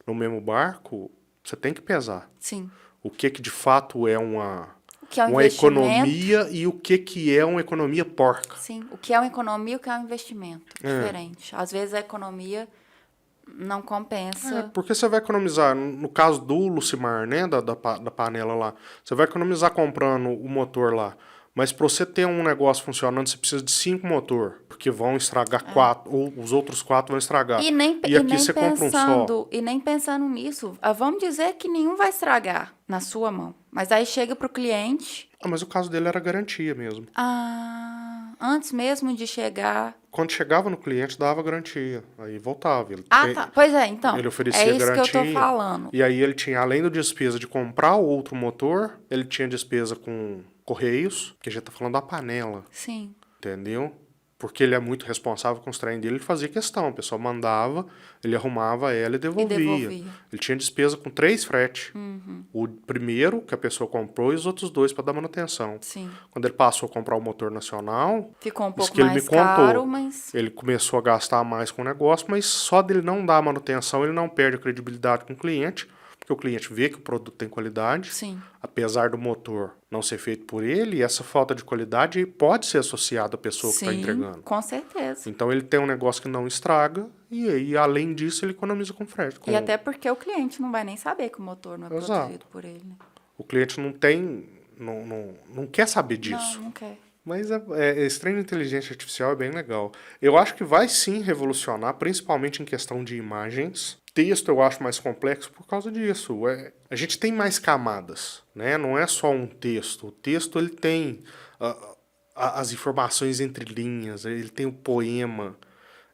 no mesmo barco, você tem que pesar. Sim. O que de fato é uma que é um uma investimento. economia e o que é uma economia porca. Sim, o que é uma economia e o que é um investimento. Diferente. Às vezes a economia não compensa. Porque você vai economizar, no caso do Lucimar, né, da panela lá, você vai economizar comprando o motor lá. Mas para você ter um negócio funcionando, você precisa de 5 motor, porque vão estragar 4, ou os outros 4 vão estragar. E nem aqui você compra um só. E nem pensando nisso. Vamos dizer que nenhum vai estragar na sua mão. Mas aí chega pro cliente. Mas o caso dele era garantia mesmo. Antes mesmo de chegar. Quando chegava no cliente, dava garantia. Aí voltava. Tá. Pois é, então. Ele oferecia é isso garantia. Que eu tô falando. E aí ele tinha, além da despesa de comprar outro motor, ele tinha despesa com Correios, porque a gente tá falando da panela. Sim. Entendeu? porque ele é muito responsável com os trem dele, ele fazia questão. A pessoa mandava, ele arrumava ela e devolvia. Ele tinha despesa com 3 fretes. O primeiro, que a pessoa comprou, e os outros 2 para dar manutenção. Sim. Quando ele passou a comprar o motor nacional, Ficou um isso pouco que ele me mais contou, caro, mas... ele começou a gastar mais com o negócio, mas só dele não dar manutenção, ele não perde a credibilidade com o cliente, porque o cliente vê que o produto tem qualidade, Sim. apesar do motor não ser feito por ele, e essa falta de qualidade pode ser associada à pessoa que está entregando. Com certeza. Então ele tem um negócio que não estraga, e aí, além disso, ele economiza com frete. E até porque o cliente não vai nem saber que o motor não é produzido por ele, né? O cliente não tem, não quer saber disso. Não quer. Mas esse trem de inteligência artificial é bem legal. Eu acho que vai sim revolucionar, principalmente em questão de imagens. Texto eu acho mais complexo por causa disso. A gente tem mais camadas, né? Não é só um texto. O texto ele tem as informações entre linhas, ele tem o poema,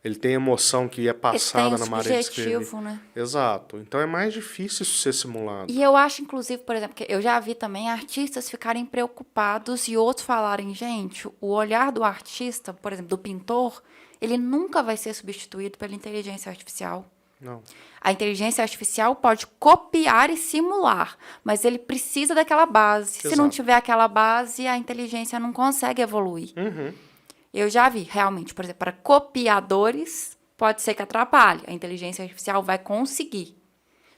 ele tem a emoção que é passada na maneira de escrever. Subjetivo, né? Exato. Então é mais difícil isso ser simulado. E eu acho, inclusive, por exemplo, que eu já vi também artistas ficarem preocupados e outros falarem, gente, o olhar do artista, por exemplo, do pintor, ele nunca vai ser substituído pela inteligência artificial. Não. A inteligência artificial pode copiar e simular, mas ele precisa daquela base. Exato. Se não tiver aquela base, a inteligência não consegue evoluir. Eu já vi, realmente, por exemplo, para copiadores, pode ser que atrapalhe. A inteligência artificial vai conseguir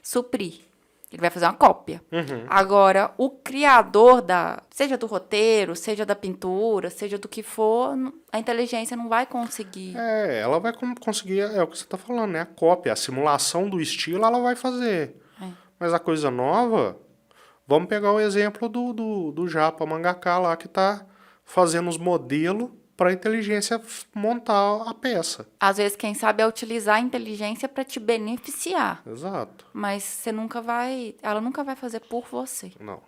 suprir. Ele vai fazer uma cópia. Agora, o criador seja do roteiro, seja da pintura, seja do que for, a inteligência não vai conseguir. Ela vai conseguir, é o que você está falando, né? A cópia, a simulação do estilo ela vai fazer. Mas a coisa nova, vamos pegar o exemplo do Japa Mangaka lá, que está fazendo os modelos para a inteligência montar a peça. Às vezes, quem sabe é utilizar a inteligência para te beneficiar. Exato. Mas ela nunca vai fazer por você. Não.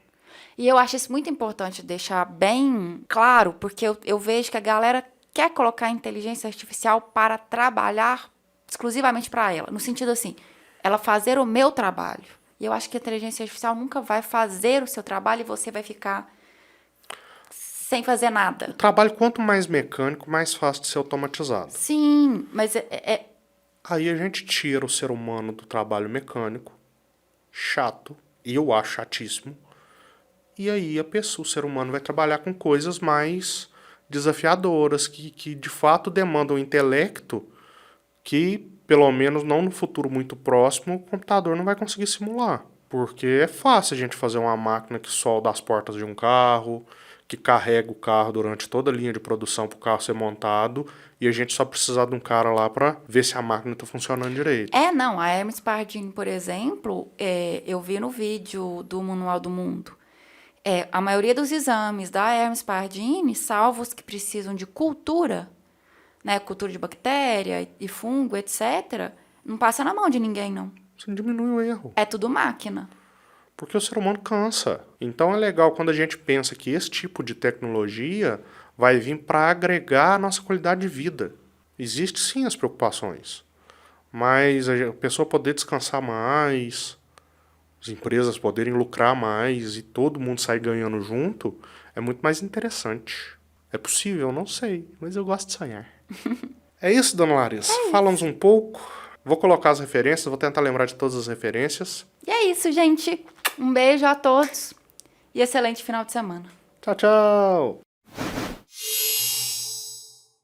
E eu acho isso muito importante deixar bem claro, porque eu vejo que a galera quer colocar a inteligência artificial para trabalhar exclusivamente para ela. No sentido assim, ela fazer o meu trabalho. E eu acho que a inteligência artificial nunca vai fazer o seu trabalho e você vai ficar sem fazer nada. O trabalho, quanto mais mecânico, mais fácil de ser automatizado. Sim, mas Aí a gente tira o ser humano do trabalho mecânico, chato, e eu acho chatíssimo, e aí o ser humano vai trabalhar com coisas mais desafiadoras, que de fato demandam intelecto, que, pelo menos não no futuro muito próximo, o computador não vai conseguir simular. Porque é fácil a gente fazer uma máquina que solda as portas de um carro, que carrega o carro durante toda a linha de produção para o carro ser montado, e a gente só precisar de um cara lá para ver se a máquina está funcionando direito. Não, a Hermes Pardini, por exemplo, eu vi no vídeo do Manual do Mundo, a maioria dos exames da Hermes Pardini, salvo os que precisam de cultura, né, cultura de bactéria e fungo, etc., não passa na mão de ninguém, não. Você diminui o erro. É tudo máquina. Porque o ser humano cansa. Então é legal quando a gente pensa que esse tipo de tecnologia vai vir para agregar a nossa qualidade de vida. Existem sim as preocupações, mas a pessoa poder descansar mais, as empresas poderem lucrar mais e todo mundo sair ganhando junto, é muito mais interessante. É possível? Não sei, mas eu gosto de sonhar. É isso, dona Larissa. Falamos um pouco. Vou colocar as referências, vou tentar lembrar de todas as referências. E é isso, gente. Um beijo a todos e excelente final de semana. Tchau, tchau!